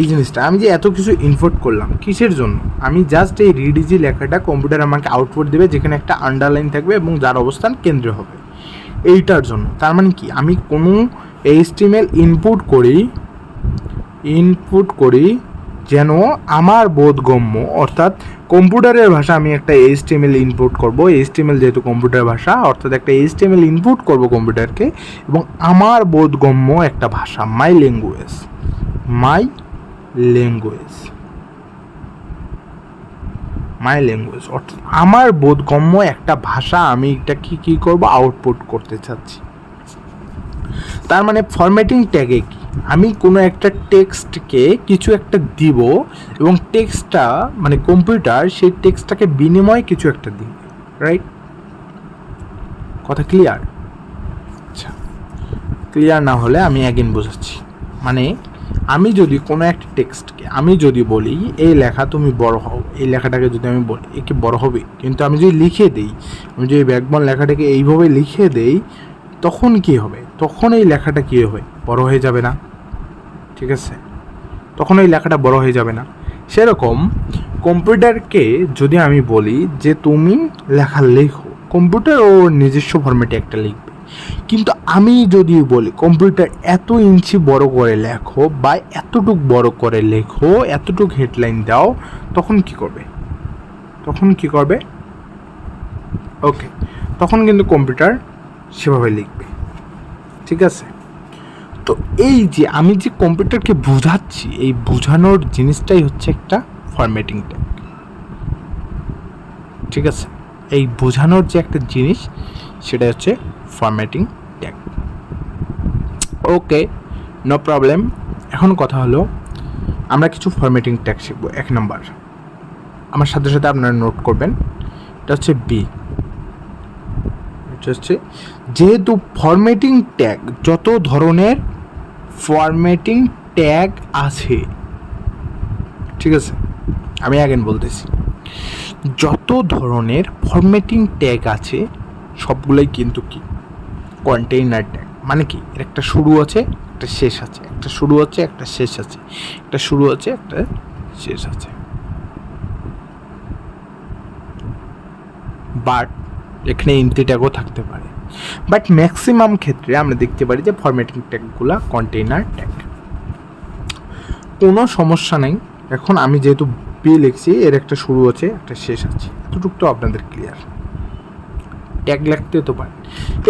এই জিনিসটা আমি যে এত কিছু ইনপুট করলাম কিসের জন্য? আমি জাস্ট এই রিডিজি লেখাটা কম্পিউটার আমাকে আউটপুট দেবে, যেখানে একটা আন্ডারলাইন থাকবে এবং যার অবস্থান কেন্দ্রে হবে, এইটার জন্য। তার মানে কি, আমি কোনো HTML ইনপুট করি যেন আমার বোধগম্য, অর্থাৎ কম্পিউটারের ভাষা আমি একটা HTML ইনপুট করব, HTML যেহেতু কম্পিউটার ভাষা, অর্থাৎ একটা HTML ইনপুট করব কম্পিউটারকে, এবং আমার বোধগম্য একটা ভাষা, মাই ল্যাঙ্গুয়েজ, অর্থাৎ আমার বোধগম্য একটা ভাষা আমি এটাকে কী করব, আউটপুট করতে চাচ্ছি। তার মানে ফরম্যাটিং ট্যাগে কি, আমি কোনো একটা টেক্সটকে কিছু একটা দিব, এবং টেক্সটটা মানে কম্পিউটার সেই টেক্সটটাকে বিনিময়ে কিছু একটা দিবে, রাইট? কথা ক্লিয়ার? আচ্ছা, ক্লিয়ার না হলে আমি অ্যাগেন বোঝাচ্ছি। মানে আমি যদি কোনো একটা টেক্সটকে আমি যদি বলি এই লেখা তুমি বড় হও, এই লেখাটাকে যদি আমি বলি একে বড় হবে, কিন্তু আমি যদি লিখে দিই, আমি যদি ব্যাকবন লেখাটাকে এইভাবে লিখে দেই, তখন কি হবে? তখন এই লেখাটা কী হবে? বড় হয়ে যাবে না, ঠিক আছে? তখন এই লেখাটা বড় হয়ে যাবে না। সেরকম কম্পিউটারকে যদি আমি বলি যে তুমি লেখা লেখো, কম্পিউটার ওর নিজস্ব ফরম্যাটে একটা লিখবে। কিন্তু আমি যদি বলি কম্পিউটার এত ইঞ্চি বড় করে লেখো, বা এতটুক বড় করে লেখো, এতটুক হেডলাইন দাও, তখন কি করবে? ওকে, তখন কিন্তু কম্পিউটার সেভাবে লিখবে, ঠিক আছে? তো এই যে আমি যে কম্পিউটারকে বোঝাচ্ছি, এই বোঝানোর জিনিসটাই হচ্ছে একটা ফরম্যাটিং ট্যাগ, ঠিক আছে? এই বোঝানোর যে একটা জিনিস, সেটা হচ্ছে ফরম্যাটিং ট্যাগ। ওকে, নো প্রবলেম। এখন কথা হলো আমরা কিছু ফরম্যাটিং ট্যাগ শিখবো। 1 নাম্বার, আমার সাথে সাথে আপনারা নোট করবেন, এটা হচ্ছে বি। এটা হচ্ছে, যেহেতু ফরম্যাটিং ট্যাগ, যত ধরনের ফরম্যাটিং ট্যাগ আছে, ঠিক আছে, আমি অ্যাগেন বলতেছি, যত ধরনের ফরম্যাটিং ট্যাগ আছে সবগুলোই কিন্তু কি কন্টেইনার ট্যাগ। মানে কি, এর একটা শুরু আছে, একটা শেষ আছে, একটা শুরু আছে, একটা শেষ আছে, একটা শুরু আছে, একটা শেষ আছে। বাট এখানে এমটি ট্যাগও থাকতে পারে, বাট ম্যাক্সিমাম ক্ষেত্রে আমরা দেখতে পারি যে ফরম্যাটিং ট্যাগগুলো কন্টেইনার ট্যাগ। কোনো সমস্যা নেই। এখন আমি যেহেতু বি লিখছি, এর একটা শুরু আছে, একটা শেষ আছে, এতটুকু তো আপনাদের ক্লিয়ার। ট্যাগ লিখতে তো পারেন।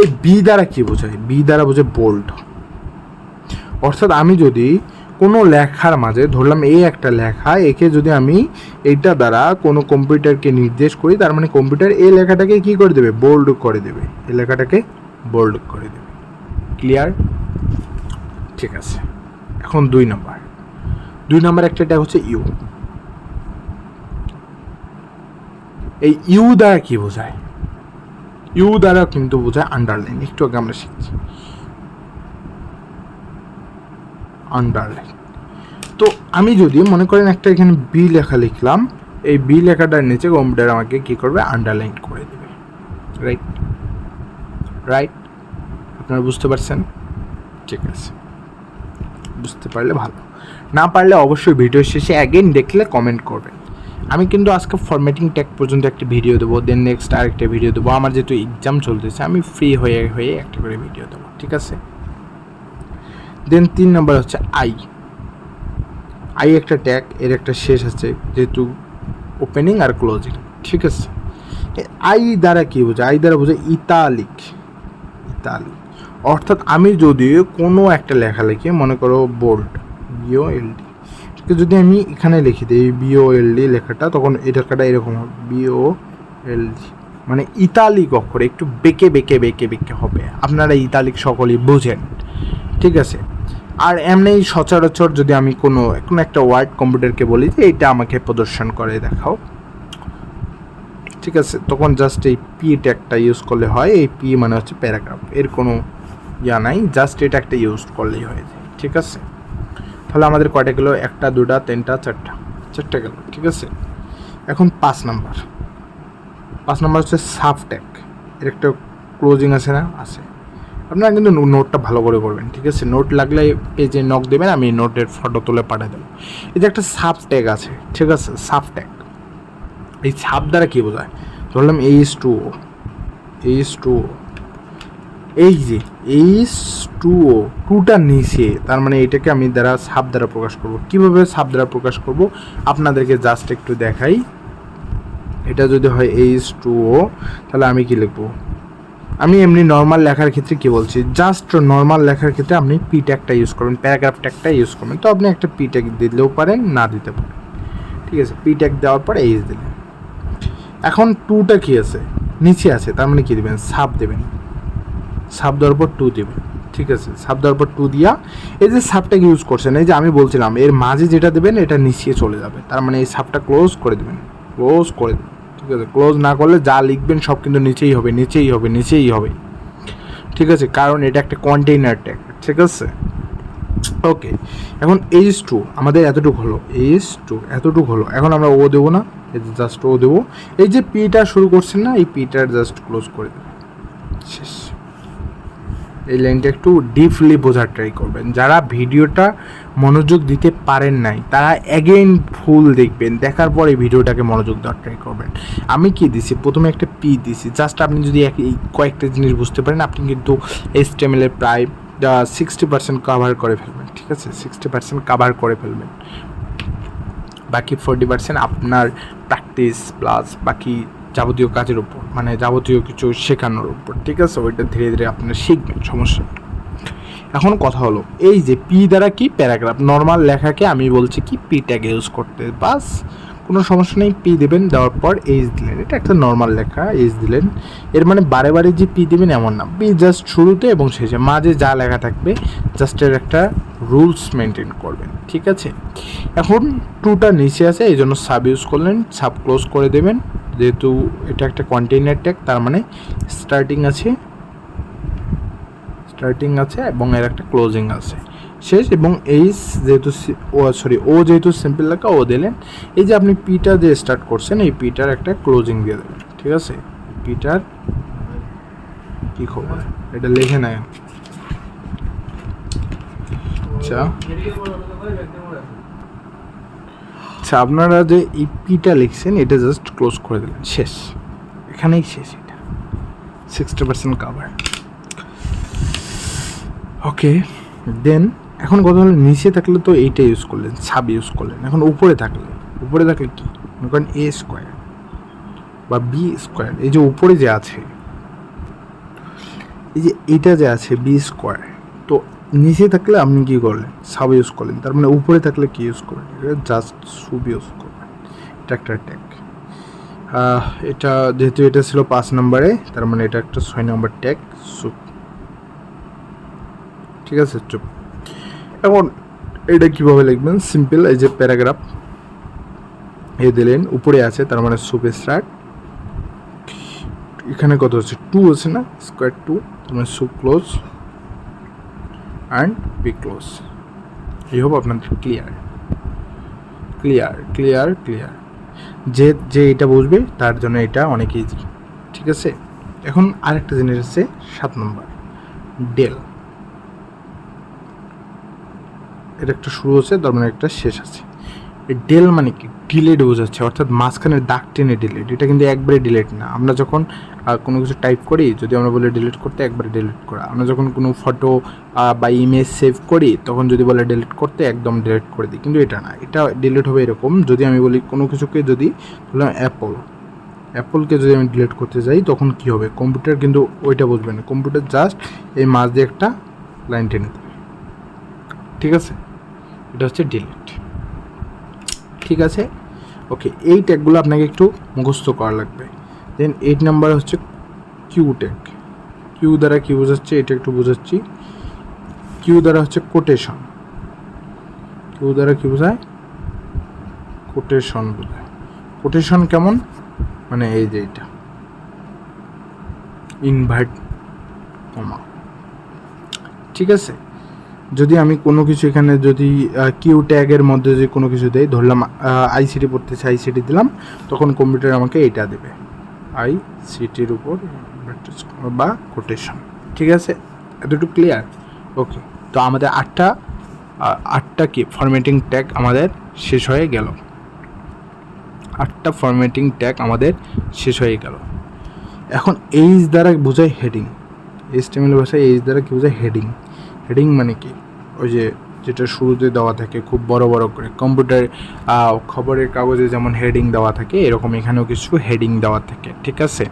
এই বি দ্বারা কী বোঝায়? বি দ্বারা বোঝায় বোল্ড। অর্থাৎ আমি যদি কোনো লেখার মাঝে ধরলাম এই একটা লেখা, একে যদি আমি এইটা দ্বারা কোনো কম্পিউটারকে নির্দেশ করি, তার মানে কম্পিউটার এই লেখাটাকে কী করে দেবে? বোল্ড করে দেবে। এই লেখাটাকে বোল্ড করে দেবে। ক্লিয়ার? ঠিক আছে। এখন 2 নম্বর একটা ট্যাগ হচ্ছে ইউ। এই ইউ দ্বারা কি বোঝায়? ইউ দ্বারা কিন্তু বোঝায় আন্ডারলাইন। একটু আগে আমরা শিখছি আন্ডারলাইন। তো আমি যদি মনে করেন একটা এখানে বি লেখা লিখলাম, এই বি লেখাটার নিচে কম্পিউটার আমাকে কি করবে? আন্ডারলাইন করে দেবে। রাইট? আপনারা বুঝতে পারছেন? ঠিক আছে, বুঝতে পারলে ভালো, না পারলে অবশ্যই ভিডিও শেষে অ্যাগেন দেখলে কমেন্ট করবেন। আমি কিন্তু আজকে ফরম্যাটিং ট্যাগ পর্যন্ত একটা ভিডিও দেবো, দেন নেক্সট আরেকটা ভিডিও দেবো। আমার যেহেতু এক্সাম চলতেছে, আমি ফ্রি হয়ে একটা করে ভিডিও দেবো, ঠিক আছে? দেন 3 নম্বর হচ্ছে আই একটা ট্যাগ, এর একটা শেষ আছে, যেহেতু ওপেনিং আর ক্লোজিং, ঠিক আছে? আই দ্বারা কী বোঝায়? আই দ্বারা বোঝায় ইতালিক। অর্থাৎ আমি যদি কোনো একটা লেখা লিখি, মনে করো বোল্ড, BOLD, যদি আমি এখানে লিখি দিই BOLD লেখাটা, তখন এই লেখাটা এরকম হবে BOLD, মানে ইতালিক অক্ষরে একটু বেঁকে হবে। আপনারা ইতালিক সকলেই বোঝেন, ঠিক আছে? আর এমনি সচরাচর যদি আমি কোনো একটা ওয়ার্ড কম্পিউটারকে বলি যে এইটা আমাকে প্রদর্শন করে দেখাও, ঠিক আছে, তখন জাস্ট এই পি ট্যাগটা ইউজ করলে হয়। এই পি মানে হচ্ছে প্যারাগ্রাফ, এর কোনো নাই, জাস্ট এটা একটা ইউজ করলেই হয়ে যায়, ঠিক আছে? তাহলে আমাদের কয়টা গেল? 1 2 3 4 চারটা গেল, ঠিক আছে? এখন 5 নম্বর হচ্ছে সাব ট্যাগ। এর একটা ক্লোজিং আছে না? আছে। আপনারা কিন্তু নোটটা ভালো করে করবেন, ঠিক আছে? নোট লাগলে পেজে নক দেবেন, আমি নোটের ফটো তুলে পাঠিয়ে দেবো। এই যে একটা সাব ট্যাগ আছে, ঠিক আছে? সাব ট্যাগ, এই সাব দ্বারা কী বোঝায়? ধরলাম H2O, এই যে H2O, টুটা নিচে, তার মানে এটাকে আমি সাব দ্বারা প্রকাশ করব। কীভাবে সাব দ্বারা প্রকাশ করব আপনাদেরকে জাস্ট একটু দেখাই। এটা যদি হয় H2O, তাহলে আমি কি লিখবো? আমি এমনি নর্মাল লেখার ক্ষেত্রে কি বলছি, জাস্ট নর্মাল লেখার ক্ষেত্রে আপনি পি ট্যাগটা ইউজ করবেন, প্যারাগ্রাফ ট্যাগটা ইউজ করবেন। তো আপনি একটা পি ট্যাগ দিলেও পারেন, না দিতে পারেন, ঠিক আছে? পি ট্যাগ দেওয়ার পর এইচ দিলেন। এখন টুটা কি আছে? নিচে আছে, তার মানে কি দেবেন? সাব দেবেন। সাব দেওয়ার পর 2 দেবেন, ঠিক আছে? সাব দেওয়ার পর 2 দিয়া এই যে সাবটা ইউজ করছেন, এই যে আমি বলছিলাম এর মাঝে যেটা দেবেন এটা নিচে চলে যাবে, তার মানে এই সাবটা ক্লোজ করে দেবেন, ঠিক আছে? ক্লোজ না করলে যা লিখবেন সব কিন্তু নিচেই হবে, ঠিক আছে? কারণ এটা একটা কন্টেইনার ট্যাগ, ঠিক আছে? ওকে, এখন H2 আমাদের এতটুকু হলো। এখন আমরা ও দেবো না, এই যে জাস্ট ও দেবো। এই যে পিটা শুরু করছেন না, এই পিটার জাস্ট ক্লোজ করে দেবেন, শেষ। এই লাইনটা একটু ডিপলি বোঝার ট্রাই করবেন। যারা ভিডিওটা মনোযোগ দিতে পারেন নাই, তারা অ্যাগেইন ফুল দেখবেন, দেখার পর এই ভিডিওটাকে মনোযোগ দেওয়ার ট্রাই করবেন। আমি কি দিছি? প্রথমে একটা পি দিছি, জাস্ট আপনি যদি এই কয়েকটা জিনিস বুঝতে পারেন, আপনি কিন্তু HTML এর প্রায় 60% কাভার করে ফেলবেন, ঠিক আছে? 60% কাভার করে ফেলবেন, বাকি 40% আপনার প্র্যাকটিস প্লাস বাকি যাবতীয় কাজের উপর, মানে যাবতীয় কিছু শেখানোর উপর, ঠিক আছে? ওইটা ধীরে ধীরে আপনারা শিখবেন, সমস্যা। এখন কথা হলো, এই যে পি দ্বারা কি? প্যারাগ্রাফ। নর্মাল লেখাকে আমি বলছি কি পি ট্যাগ ইউজ করতে, বাস, কোনো সমস্যা নেই। পি দেবেন, দেওয়ার পর এইচ দিলেন, এটা একটা নর্মাল লেখা, এইচ দিলেন। এর মানে বারে বারে যে পি দেবেন এমন না, পি জাস্ট শুরুতে এবং শেষে, মাঝে যা লেখা থাকবে জাস্ট এর একটা রুলস মেনটেন করবেন, ঠিক আছে? এখন টুটা নিচে আছে, এই জন্য সাব ইউজ করলেন, সাব ক্লোজ করে দেবেন। যেহেতু এটা একটা কন্টেইনার ট্যাগ, তার মানে স্টার্টিং আছে এবং এর একটা ক্লোজিং আছে, শেষ। এবং এইচ যেহেতু ও যেহেতু সিম্পল লেখা, ও দিলেন। এই যে আপনি পিটা দিয়ে স্টার্ট করছেন, এই পিটার একটা ক্লোজিং দিয়ে দেবেন, ঠিক আছে? পিটার কি খবর, এটা লিখে নেয়। আচ্ছা, আপনারা যে এই পিটা লিখছেন, এটা জাস্ট ক্লোজ করে দিলেন, শেষ। এখানেই শেষ, এটা 60% কাভার। ওকে, দেন এখন কথা হলো, নিচে থাকলে তো এইটা ইউজ করলেন, সাব ইউজ করলেন। এখন উপরে থাকলে কি মনে করেন A² বা B², এই যে উপরে যে আছে এই যে এটা যে আছে বি স্কোয়ার, তো নিচে থাকলে আপনি কী করলেন, সাব ইউজ করলেন, তার মানে উপরে থাকলে কী ইউজ করবেন, এটা জাস্ট সুব ইউজ করবেন। এটা একটা ট্যাগ। এটা যেহেতু এটা ছিল 5 নম্বরে, তার মানে এটা একটা 6 নম্বর ট্যাগ, সুপ। ঠিক আছে, চুপ। এখন এটা কীভাবে লিখবেন, সিম্পল। এই যে প্যারাগ্রাফ এ দিলেন, উপরে আছে, তার মানে সুপ স্টার্ট। এখানে কত হচ্ছে, 2 আছে না, স্কোয়ার 2, তার মানে সুপ ক্লোজ অ্যান্ড বি ক্লোজ। এই হোপ আপনাদের ক্লিয়ার ক্লিয়ার ক্লিয়ার ক্লিয়ার। যে এটা বুঝবে তার জন্য এটা অনেক ইজি। ঠিক আছে, এখন আরেকটা জিনিস আছে 7 নম্বর, ডেল। এটা একটা শুরু আছে, তার মানে একটা শেষ আছে। ডেল মানে কি, ডিলেট বোঝাচ্ছে, অর্থাৎ মাঝখানের দাগ টেনে ডিলেট। এটা কিন্তু একবারে ডিলেট না। আমরা যখন কোনো কিছু টাইপ করি, যদি আমরা বলি ডিলিট করতে, একবারে ডিলিট করা। আমরা যখন কোনো ফটো বা ইমেজ সেভ করি, তখন যদি বলে ডিলিট করতে, একদম ডিলিট করে দিই। কিন্তু এটা না, এটা ডিলিট হবে এরকম। যদি আমি বলি কোনো কিছুকে, যদি বললাম অ্যাপলকে যদি আমি ডিলিট করতে যাই, তখন কি হবে, কম্পিউটার কিন্তু ওইটা বুঝবে না। কম্পিউটার জাস্ট এই মাঝ দিয়ে একটা লাইন টেনে দেবে। ঠিক আছে, এটা হচ্ছে ডিলিট। ঠিক আছে, ওকে। এই ট্যাগগুলো আপনাকে একটু মুখস্থ করা লাগবে। দেন 8 নাম্বার হচ্ছে কিউ ট্যাগ। কিউ দ্বারা কী বোঝাচ্ছে, এটা একটু বোঝাচ্ছি। কিউ দ্বারা হচ্ছে কোটেশন। কিউ দ্বারা কী বোঝায়, কোটেশন বোঝায়। কোটেশন কেমন, মানে এই যে এটা ইনভার্ট কমা। ঠিক আছে, যদি আমি কোনো কিছু এখানে যদি কিউ ট্যাগের মধ্যে যদি কোনো কিছু দেই, ধরলাম আইসিটি পড়তেছে, আইসিটি দিলাম, তখন কম্পিউটার আমাকে এইটা দেবে, আইসিটির উপর বা কোটেশন। ঠিক আছে, এতটুকু ক্লিয়ার? ওকে, তো আমাদের আটটা কি ফরম্যাটিং ট্যাগ আমাদের শেষ হয়ে গেল। 8টা ফরম্যাটিং ট্যাগ আমাদের শেষ হয়ে গেল। এখন এইচ দ্বারা বোঝায় হেডিং। HTML ভাষায় এইচ দ্বারা কী বোঝায়, হেডিং। হেডিং মানে কি, ওই যে যেটা শুরুতে দেওয়া থাকে খুব বড় বড় করে, কম্পিউটার খবরের কাগজে যেমন হেডিং দেওয়া থাকে, এরকম এখানেও কিছু হেডিং দেওয়া থাকে। ঠিক আছে,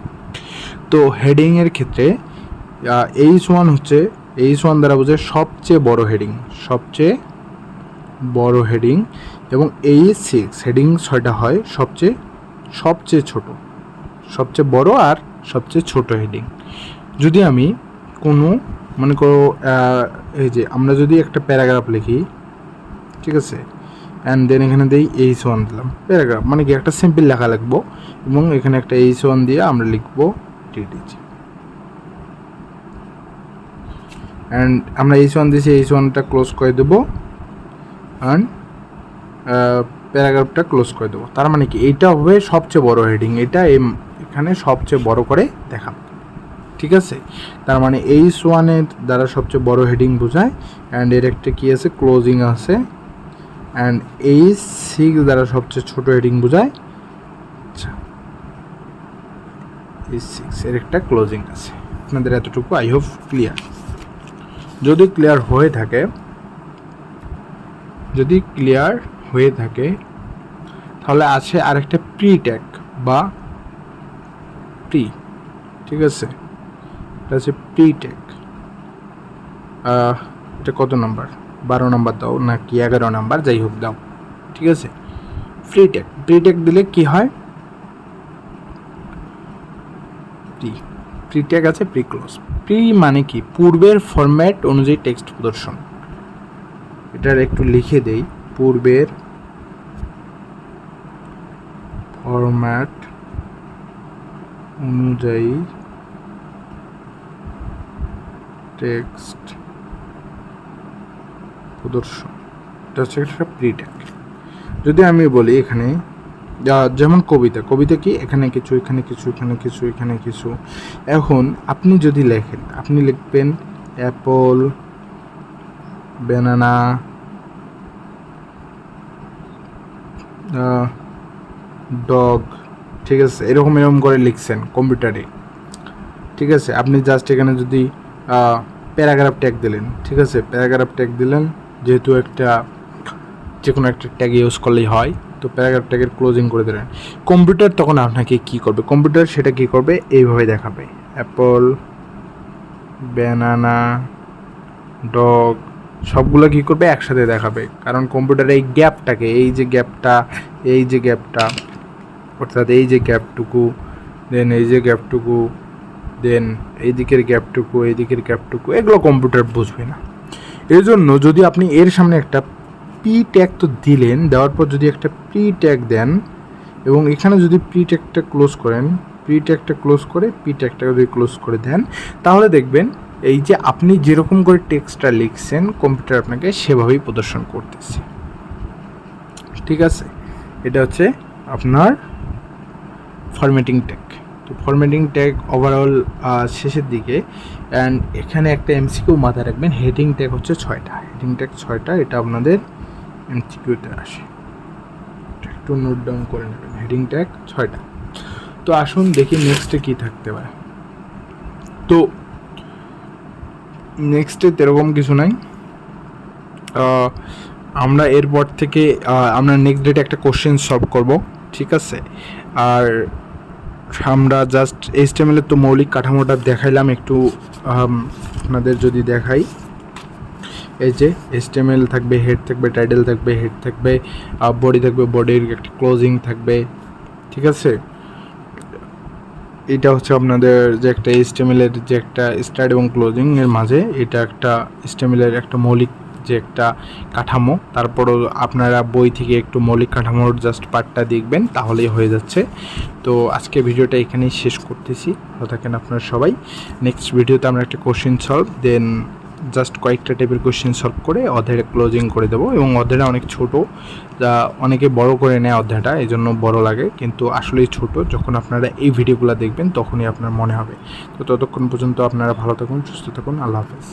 তো হেডিংয়ের ক্ষেত্রে H1 হচ্ছে, H1 দ্বারা বোঝায় সবচেয়ে বড় হেডিং, সবচেয়ে বড় হেডিং। এবং H6 হেডিং 6টা হয়, সবচেয়ে ছোট, সবচেয়ে বড় আর সবচেয়ে ছোট হেডিং। যদি আমি কোনো মনে করো এই যে আমরা যদি একটা প্যারাগ্রাফ লিখি, ঠিক আছে, অ্যান্ড দেন এখানে দিই H1 দিলাম, প্যারাগ্রাফ মানে কি একটা সিম্পল লেখা লিখবো, এবং এখানে একটা H1 দিয়ে আমরা লিখবো TTG, অ্যান্ড আমরা H1 দিয়েছি, H1টা ক্লোজ করে দেবো, অ্যান্ড প্যারাগ্রাফটা ক্লোজ করে দেবো। তার মানে কি, এইটা হবে সবচেয়ে বড় হেডিং, এটা এখানে সবচেয়ে বড় করে দেখাবো। ঠিক আছে, তার মানে H1 এর দ্বারা সবচেয়ে বড় হেডিং বোঝায়, অ্যান্ড এর একটা কী আছে, ক্লোজিং আছে, অ্যান্ড H6 দ্বারা সবচেয়ে ছোট হেডিং বোঝায়। আচ্ছা, H6 এর একটা ক্লোজিং আছে। আপনাদের এতটুকু আই হোপ ক্লিয়ার। যদি ক্লিয়ার হয়ে থাকে তাহলে আছে আরেকটা প্রি ট্যাগ বা প্রি। ঠিক আছে, এটা হচ্ছে প্রি ট্যাগ। এটা কত নাম্বার, 12 নাম্বার দাও নাকি 11 নাম্বার, যাই হোক দাও। ঠিক আছে, প্রি ট্যাগ দিলে কি হয়, প্রি ট্যাগ আছে, প্রি ক্লোজ। প্রি মানে কি, পূর্বের ফরম্যাট অনুযায়ী টেক্সট প্রদর্শন। এটার একটু লিখে দেই, পূর্বের ফরম্যাট অনুযায়ী টেক্সট প্রদর্শন, এটা হচ্ছে একটা প্রি ট্যাগ। যদি আমি বলি এখানে যেমন কবিতা কি, এখানে কিছু, এখানে কিছু, এখানে কিছু, এখানে কিছু। এখন আপনি যদি লেখেন, আপনি লিখবেন অ্যাপল, ব্যানানা, ডগ। ঠিক আছে, এরকম করে লিখছেন কম্পিউটারে। ঠিক আছে, আপনি জাস্ট এখানে যদি প্যারাগ্রাফ ট্যাগ দিলেন, ঠিক আছে, প্যারাগ্রাফ ট্যাগ দিলেন, যেহেতু যে কোনো একটা ট্যাগ ইউজ করলেই হয়, তো প্যারাগ্রাফ ট্যাগের ক্লোজিং করে দিলেন। কম্পিউটার তখন আপনাকে কী করবে, কম্পিউটার সেটা কী করবে, এইভাবে দেখাবে, অ্যাপল ব্যানানা, ডগ সবগুলো কী করবে একসাথে দেখাবে, কারণ কম্পিউটারে এই গ্যাপটাকে, এই যে গ্যাপটা অর্থাৎ এই যে গ্যাপটুকু, দেন এই যে গ্যাপটুকু, দেন এই দিকের গ্যাপটুকু, এই দিকের গ্যাপটুকু, এগুলো কম্পিউটার বুঝবে না। এই জন্য যদি আপনি এর সামনে একটা পি ট্যাগ তো দিলেন, দেওয়ার পর যদি একটা পি ট্যাগ দেন এবং এখানে যদি পি ট্যাগটা ক্লোজ করেন, পি ট্যাগটা ক্লোজ করে পি ট্যাগটা যদি ক্লোজ করে দেন, তাহলে দেখবেন এই যে আপনি যেরকম করে টেক্সটটা লিখছেন কম্পিউটার আপনাকে সেভাবেই প্রদর্শন করতেছে। ঠিক আছে, এটা হচ্ছে আপনার ফরম্যাটিং ট্যাগ। তো ফরম্যাটিং ট্যাগ ওভারঅল শেষের দিকে। অ্যান্ড এখানে একটা এমসিকিউ মাথায় রাখবেন, হেডিং ট্যাগ হচ্ছে 6টা, হেডিং ট্যাগ 6টা, এটা আপনাদের এমসিকিউতে আসে, একটু নোট ডাউন করে নেবেন, হেডিং ট্যাগ 6টা। তো আসুন দেখি নেক্সটে কী থাকতে পারে। তো নেক্সটে এরকম কিছু নাই, আমরা এরপর থেকে আমরা নেক্সট ডেটে একটা কোশ্চেন সলভ করব। ঠিক আছে, আর আমরা জাস্ট HTML এর তো মৌলিক কাঠামোটা দেখাইলাম, একটু আপনাদের যদি দেখাই, এই যে HTML থাকবে, হেড থাকবে, টাইটেল থাকবে, হেড থাকবে, বডি থাকবে, বডির একটা ক্লোজিং থাকবে। ঠিক আছে, এটা হচ্ছে আপনাদের যে একটা HTML এর যে একটা স্টার্ট এবং ক্লোজিং এর মাঝে এটা একটা HTML এর একটা মৌলিক যে একটা কাঠামো। তারপরও আপনারা বই থেকে একটু মৌলিক কাঠামোর জাস্ট পার্টটা দেখবেন, তাহলেই হয়ে যাচ্ছে। তো আজকে ভিডিওটা এখানেই শেষ করতেছি, ভালো থাকেন আপনারা সবাই। নেক্সট ভিডিওতে আমরা একটা কোশ্চেন সলভ, দেন জাস্ট কয়েকটা টাইপের কোশ্চেন সলভ করে অধ্যায়টা ক্লোজিং করে দেবো। এবং অধ্যায়টা অনেক ছোট, যা অনেকে বড় করে নেয় অধ্যায়টা, এই জন্য বড় লাগে, কিন্তু আসলেই ছোট। যখন আপনারা এই ভিডিওগুলো দেখবেন তখনই আপনার মনে হবে। তো ততক্ষণ পর্যন্ত আপনারা ভালো থাকুন, সুস্থ থাকুন, আল্লাহ হাফেজ।